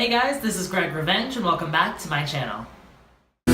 Hey guys, this is Greg Revenge and welcome back to my channel. So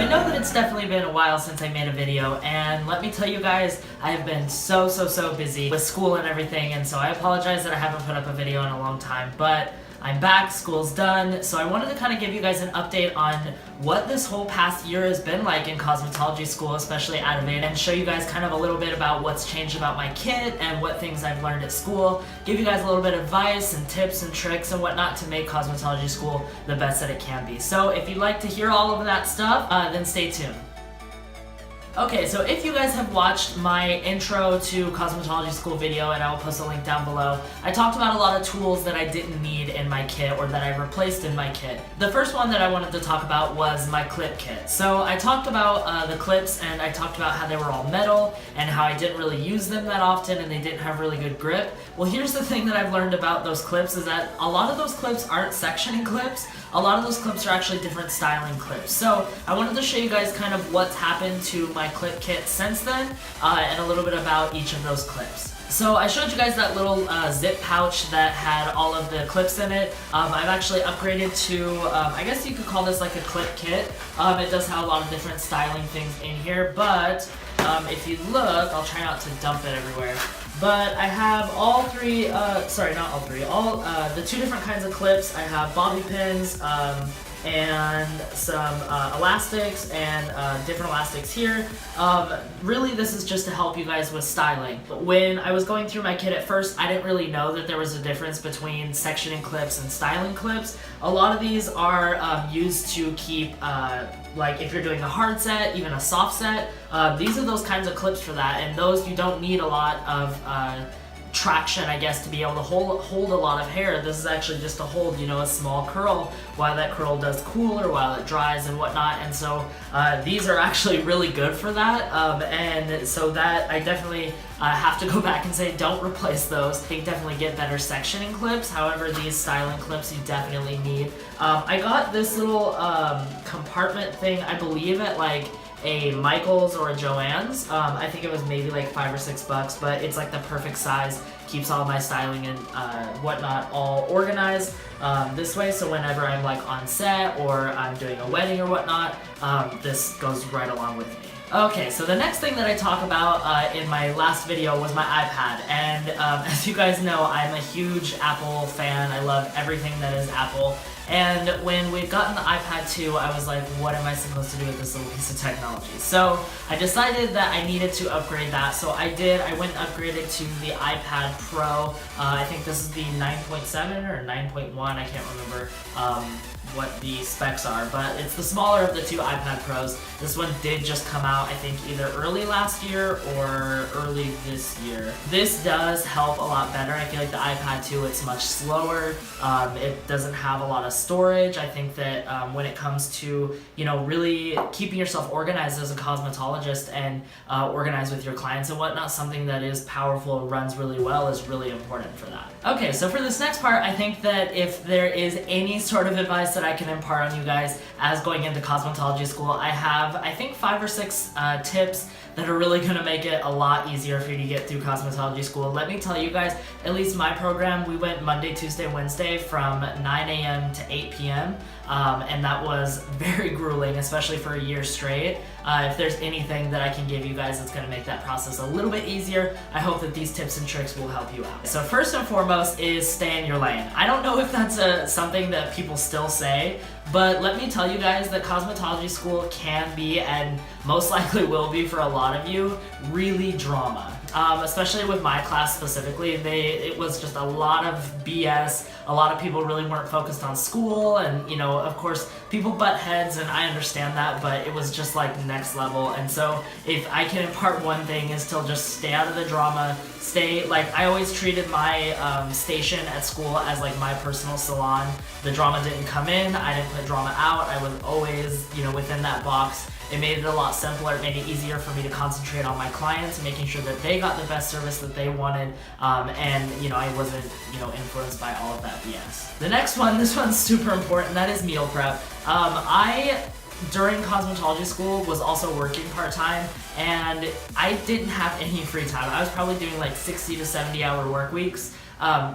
I know that it's definitely been a while since I made a video, and let me tell you guys, I have been so busy with school and everything, and so I apologize that I haven't put up a video in a long time, but I'm back, school's done, so I wanted to kind of give you guys an update on what this whole past year has been like in cosmetology school, especially at Aveda, and show you guys kind of a little bit about what's changed about my kit and what things I've learned at school, give you guys a little bit of advice and tips and tricks and whatnot to make cosmetology school the best that it can be. So if you'd like to hear all of that stuff, then stay tuned. Okay, so if you guys have watched my intro to cosmetology school video, and I will post a link down below, I talked about a lot of tools that I didn't need in my kit or that I replaced in my kit. The first one that I wanted to talk about was my clip kit. So I talked about the clips, and I talked about how they were all metal and how I didn't really use them that often and they didn't have really good grip. Well, here's the thing that I've learned about those clips is that a lot of those clips aren't sectioning clips. A lot of those clips are actually different styling clips. So I wanted to show you guys kind of what's happened to my clip kit since then, and a little bit about each of those clips. So I showed you guys that little zip pouch that had all of the clips in it. I've actually upgraded to, I guess you could call this like a clip kit. It does have a lot of different styling things in here, but if you look, I'll try not to dump it everywhere. But I have all three, sorry, not all three, all the two different kinds of clips. I have bobby pins and some elastics and different elastics here. Really, this is just to help you guys with styling. When I was going through my kit at first, I didn't really know that there was a difference between sectioning clips and styling clips. A lot of these are used to keep, like if you're doing a hard set, even a soft set, these are those kinds of clips for that, and those you don't need a lot of traction, I guess, to be able to hold a lot of hair. This is actually just to hold, you know, a small curl while that curl does cool or while it dries and whatnot, and so these are actually really good for that, and so that I definitely have to go back and say don't replace those. They definitely get better sectioning clips, however these styling clips you definitely need. I got this little compartment thing, I believe at like a Michael's or a Joann's. I think it was maybe like $5 or $6, but it's like the perfect size, keeps all my styling and whatnot all organized this way, so whenever I'm like on set or I'm doing a wedding or whatnot, this goes right along with me. Okay, so the next thing that I talk about in my last video was my iPad, and as you guys know, I'm a huge Apple fan. I love everything that is Apple. And when we'd gotten the iPad 2, I was like, what am I supposed to do with this little piece of technology? So I decided that I needed to upgrade that, so I did. I went and upgraded to the iPad Pro. I think this is the 9.7 or 9.1, I can't remember what the specs are, but it's the smaller of the two iPad Pros. This one did just come out, I think, either early last year or early this year. This does help a lot better. I feel like the iPad 2, it's much slower. It doesn't have a lot of storage. I think that when it comes to, you know, really keeping yourself organized as a cosmetologist and organized with your clients and whatnot, something that is powerful and runs really well is really important for that. Okay, so for this next part, I think that if there is any sort of advice that I can impart on you guys as going into cosmetology school, I have, I think, 5 or 6 tips that are really going to make it a lot easier for you to get through cosmetology school. Let me tell you guys, at least my program, we went Monday, Tuesday, Wednesday from 9 a.m. to 8 p.m. And that was very grueling, especially for a year straight. If there's anything that I can give you guys that's going to make that process a little bit easier, I hope that these tips and tricks will help you out. So first and foremost is stay in your lane. I don't know if that's something that people still say, but let me tell you guys that cosmetology school can be, and most likely will be for a lot of you, really drama. Especially with my class specifically, it was just a lot of BS. A lot of people really weren't focused on school, and you know, of course, people butt heads, and I understand that, but it was just like next level. And so if I can impart one thing, is to just stay out of the drama. Stay, like, I always treated my station at school as like my personal salon. The drama didn't come in, I didn't put drama out, I was always, you know, within that box. It made it a lot simpler. It made it easier for me to concentrate on my clients, making sure that they got the best service that they wanted, and you know, I wasn't, you know, influenced by all of that BS. The next one, this one's super important, that is meal prep. I during cosmetology school was also working part-time, and I didn't have any free time. I was probably doing like 60 to 70 hour work weeks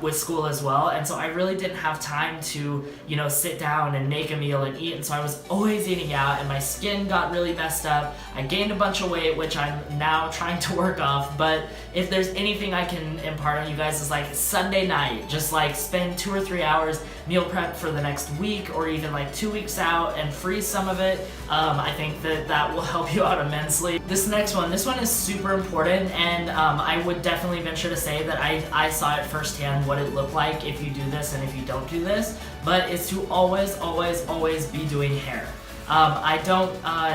with school as well, and so I really didn't have time to, you know, sit down and make a meal and eat, and so I was always eating out, and my skin got really messed up. I gained a bunch of weight, which I'm now trying to work off, but if there's anything I can impart on you guys is like Sunday night, just like spend 2 or 3 hours meal prep for the next week or even like 2 weeks out and freeze some of it. I think that will help you out immensely. This one is super important, and I would definitely venture to say that I saw it firsthand what it looked like if you do this and if you don't do this, but it's to always be doing hair. I don't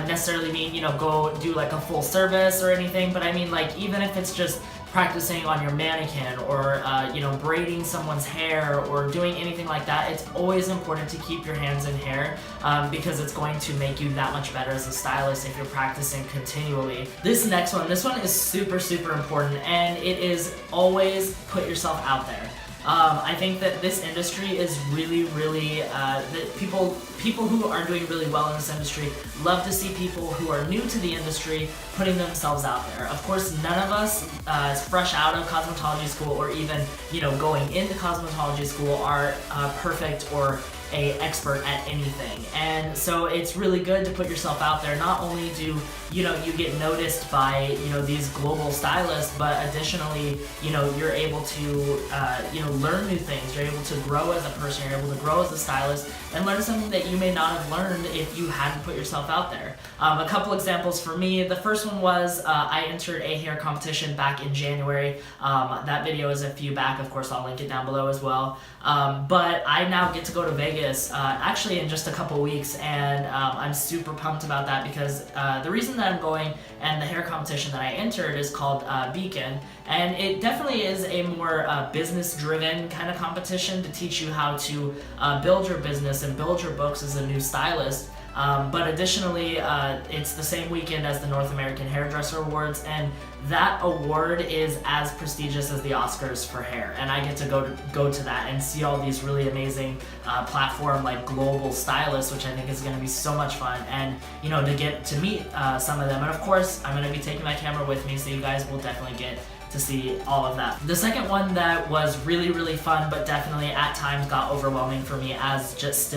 necessarily mean, you know, go do like a full service or anything, but I mean like even if it's just practicing on your mannequin or you know, braiding someone's hair or doing anything like that, it's always important to keep your hands in hair because it's going to make you that much better as a stylist if you're practicing continually. This one is super important, and it is always put yourself out there. I think that this industry is really that people who are doing really well in this industry love to see people who are new to the industry putting themselves out there. Of course, none of us fresh out of cosmetology school or even, you know, going into cosmetology school are perfect or a expert at anything, and so it's really good to put yourself out there. Not only do, you know, you get noticed by, you know, these global stylists, but additionally, you know, you're able to you know, learn new things. You're able to grow as a person, you're able to grow as a stylist and learn something that you may not have learned if you hadn't put yourself out there. A couple examples for me. The first one was I entered a hair competition back in January. That video is a few back, of course I'll link it down below as well. But I now get to go to Vegas actually in just a couple weeks, and I'm super pumped about that because the reason that I'm going and the hair competition that I entered is called Beacon, and it definitely is a more business-driven kind of competition to teach you how to build your business and build your books as a new stylist. But additionally, it's the same weekend as the North American Hairdresser Awards, and that award is as prestigious as the Oscars for hair, and I get to go to that and see all these really amazing platform like global stylists, which I think is going to be so much fun, and you know, to get to meet some of them. And of course, I'm going to be taking my camera with me, so you guys will definitely get to see all of that. The second one that was really fun, but definitely at times got overwhelming for me as just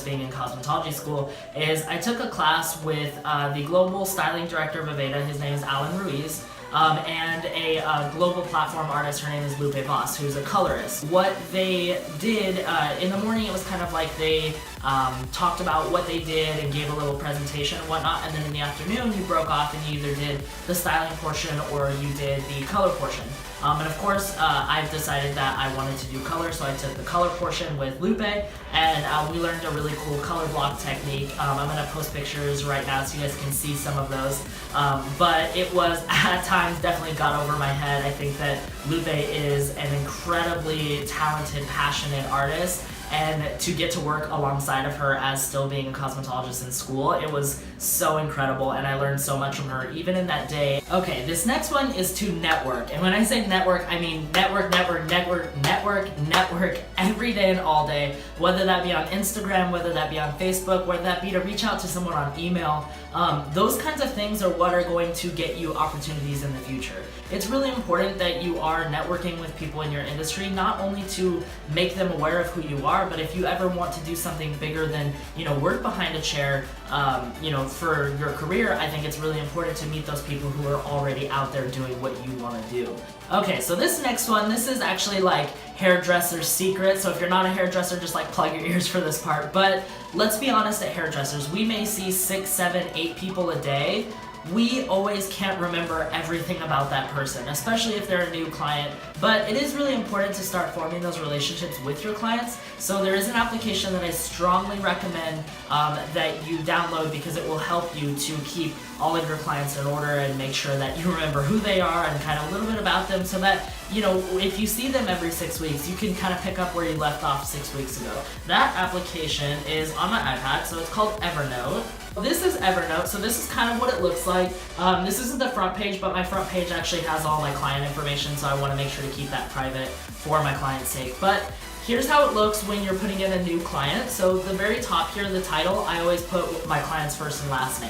being in cosmetology school, is I took a class with the global styling director of Aveda. His name is Alan Ruiz. And a global platform artist, her name is Lupe Voss, who's a colorist. What they did, in the morning it was kind of like they talked about what they did and gave a little presentation and whatnot, and then in the afternoon you broke off and you either did the styling portion or you did the color portion. And of course, I've decided that I wanted to do color, so I took the color portion with Lupe, and we learned a really cool color block technique. I'm going to post pictures right now so you guys can see some of those. But it was, at times, definitely got over my head. I think that Lupe is an incredibly talented, passionate artist, and to get to work alongside of her as still being a cosmetologist in school, it was so incredible, and I learned so much from her even in that day. Okay, this next one is to network, and when I say network, I mean network every day and all day, whether that be on Instagram, whether that be on Facebook, whether that be to reach out to someone on email. Those kinds of things are what are going to get you opportunities in the future. It's really important that you are networking with people in your industry, not only to make them aware of who you are, but if you ever want to do something bigger than, you know, work behind a chair, you know, for your career, I think it's really important to meet those people who are already out there doing what you want to do. Okay, so this next one, this is actually like hairdresser's secret, so if you're not a hairdresser, just like plug your ears for this part, but let's be honest, at hairdressers, we may see 6, 7, 8 people a day. We always can't remember everything about that person, especially if they're a new client, but it is really important to start forming those relationships with your clients. So there is an application that I strongly recommend that you download because it will help you to keep all of your clients in order and make sure that you remember who they are and kind of a little bit about them, so that, you know, if you see them every 6 weeks, you can kind of pick up where you left off 6 weeks ago. That application is on my iPad, so it's called Evernote. This is Evernote, so this is kind of what it looks like. This isn't the front page, but my front page actually has all my client information, so I want to make sure to keep that private for my client's sake. But here's how it looks when you're putting in a new client. So the very top here, the title, I always put my client's first and last name.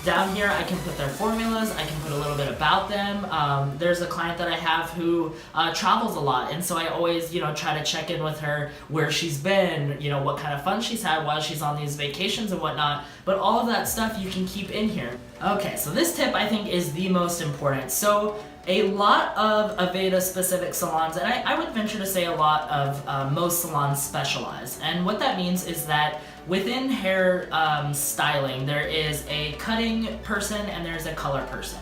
Down here, I can put their formulas, I can put a little bit about them. There's a client that I have who travels a lot, and so I always, try to check in with her where she's been, what kind of fun she's had while she's on these vacations and whatnot. But all of that stuff you can keep in here. Okay, so this tip I think is the most important. So a lot of Aveda specific salons, and I would venture to say a lot of most salons specialize. And what that means is that within hair styling, there is a cutting person and there's a color person.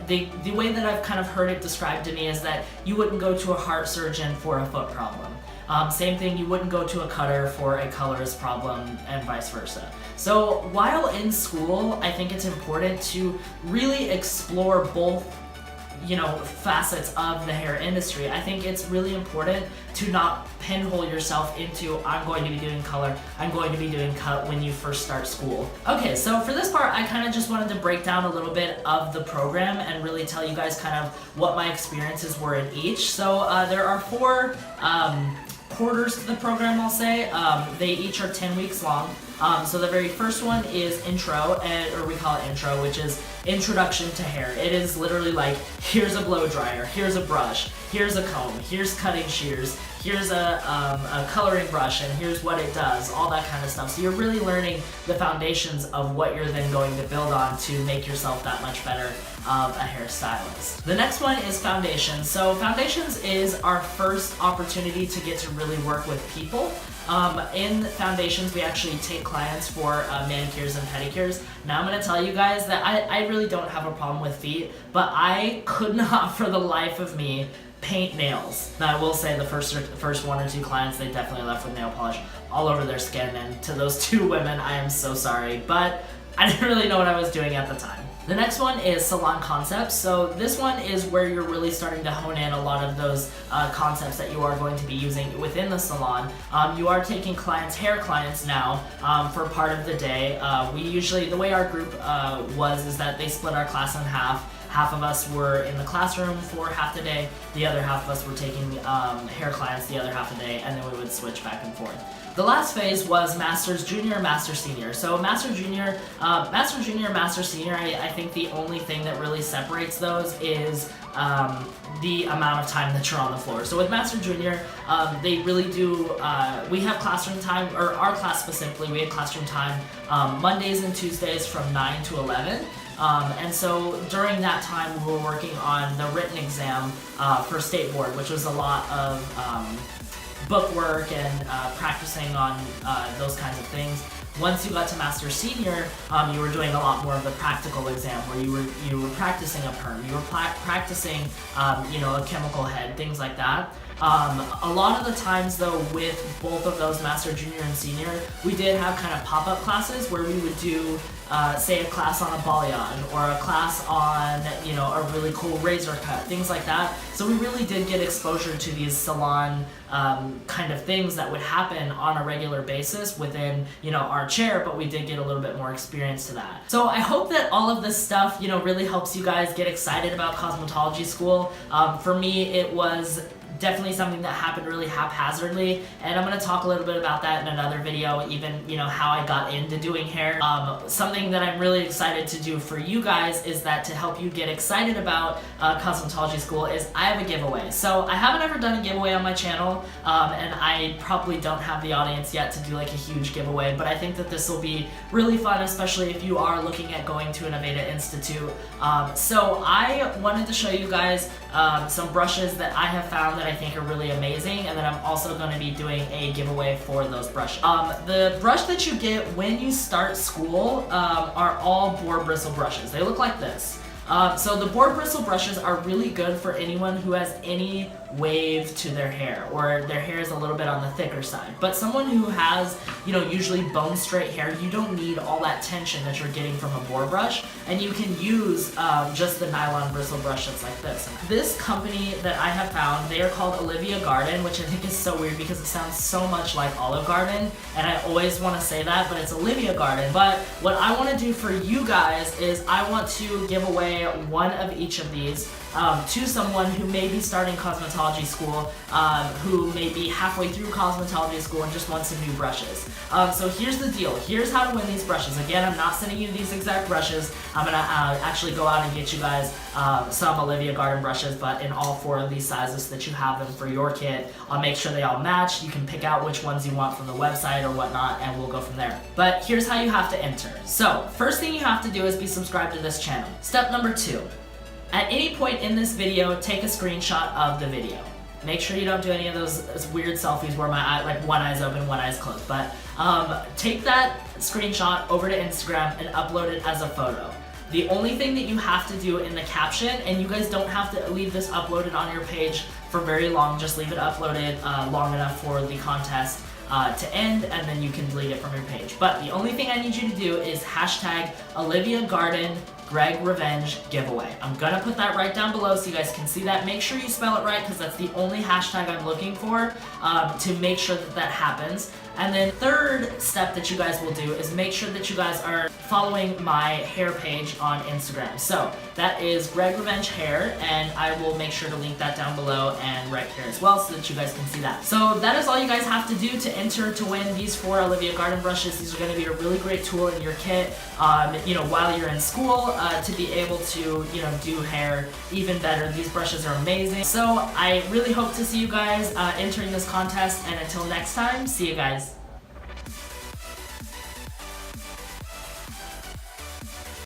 The way that I've kind of heard it described to me is that you wouldn't go to a heart surgeon for a foot problem. Same thing, you wouldn't go to a cutter for a colorist problem, and vice versa. So while in school, I think it's important to really explore both facets of the hair industry. I think it's really important to not pinhole yourself into, I'm going to be doing color, I'm going to be doing cut when you first start school. Okay, so for this part, I kind of just wanted to break down a little bit of the program and really tell you guys kind of what my experiences were in each. So there are 4 quarters to the program, I'll say. They each are 10 weeks long. So the very first one is intro, or we call it intro, which is introduction to hair. It is literally like, here's a blow dryer, here's a brush, here's a comb, here's cutting shears, here's a coloring brush, and here's what it does, all that kind of stuff. So you're really learning the foundations of what you're then going to build on to make yourself that much better of a hairstylist. The next one is foundations. So foundations is our first opportunity to get to really work with people. In foundations, we actually take clients for manicures and pedicures. Now I'm going to tell you guys that I really don't have a problem with feet, but I could not for the life of me paint nails. Now I will say the first 1 or 2 clients, they definitely left with nail polish all over their skin, and to those 2 women, I am so sorry, but I didn't really know what I was doing at the time. The next one is salon concepts. So this one is where you're really starting to hone in a lot of those concepts that you are going to be using within the salon. You are taking hair clients now for part of the day. We usually, the way our group is that they split our class in half. Half of us were in the classroom for half the day, the other half of us were taking hair clients the other half a day, and then we would switch back and forth. The last phase was Master's Junior, Master Senior. So Master Junior, Master Senior, I think the only thing that really separates those is the amount of time that you're on the floor. So with Master Junior, they really do, we have classroom time, or our class specifically, we had classroom time Mondays and Tuesdays from 9 to 11. And so during that time, we were working on the written exam for State Board, which was a lot of book work and practicing on those kinds of things. Once you got to Master Senior, you were doing a lot more of the practical exam, where you were practicing a perm, you were practicing a chemical head, things like that. A lot of the times though, with both of those, Master Junior and Senior, we did have kind of pop-up classes where we would do say a class on a balayage, or a class on a really cool razor cut, things like that. So we really did get exposure to these salon kind of things that would happen on a regular basis within our chair, but we did get a little bit more experience to that. So I hope that all of this stuff really helps you guys get excited about cosmetology school. For me, it was definitely something that happened really haphazardly, and I'm going to talk a little bit about that in another video, even how I got into doing hair. Something that I'm really excited to do for you guys is that to help you get excited about cosmetology school is I have a giveaway. So I haven't ever done a giveaway on my channel, and I probably don't have the audience yet to do like a huge giveaway, but I think that this will be really fun, especially if you are looking at going to an Aveda Institute. So I wanted to show you guys some brushes that I have found that I think are really amazing, and then I'm also going to be doing a giveaway for those brushes. The brush that you get when you start school are all boar bristle brushes. They look like this. So the boar bristle brushes are really good for anyone who has any wave to their hair, or their hair is a little bit on the thicker side. But someone who has, usually bone straight hair, you don't need all that tension that you're getting from a boar brush, and you can use just the nylon bristle brush that's like this. This company that I have found, they are called Olivia Garden, which I think is so weird because it sounds so much like Olive Garden, and I always want to say that, but it's Olivia Garden. But what I want to do for you guys is I want to give away one of each of these. to someone who may be starting cosmetology school, who may be halfway through cosmetology school and just wants some new brushes. So here's the deal. Here's how to win these brushes. Again, I'm not sending you these exact brushes. I'm gonna actually go out and get you guys some Olivia Garden brushes, but in all 4 of these sizes so that you have them for your kit. I'll make sure they all match. You can pick out which ones you want from the website or whatnot, and we'll go from there. But here's how you have to enter. So first thing you have to do is be subscribed to this channel. Step number 2. At any point in this video, take a screenshot of the video. Make sure you don't do any of those weird selfies where my eye, like one eye's open, one eye's closed. But take that screenshot over to Instagram and upload it as a photo. The only thing that you have to do in the caption, and you guys don't have to leave this uploaded on your page for very long, just leave it uploaded long enough for the contest to end, and then you can delete it from your page. But the only thing I need you to do is hashtag Olivia Garden Greg Revenge giveaway. I'm gonna put that right down below so you guys can see that. Make sure you spell it right because that's the only hashtag I'm looking for to make sure that that happens. And then third step that you guys will do is make sure that you guys are following my hair page on Instagram. So that is Greg Revenge Hair, and I will make sure to link that down below and right here as well so that you guys can see that. So that is all you guys have to do to enter to win these 4 Olivia Garden brushes. These are going to be a really great tool in your kit, while you're in school to be able to, do hair even better. These brushes are amazing. So I really hope to see you guys entering this contest, and until next time, see you guys.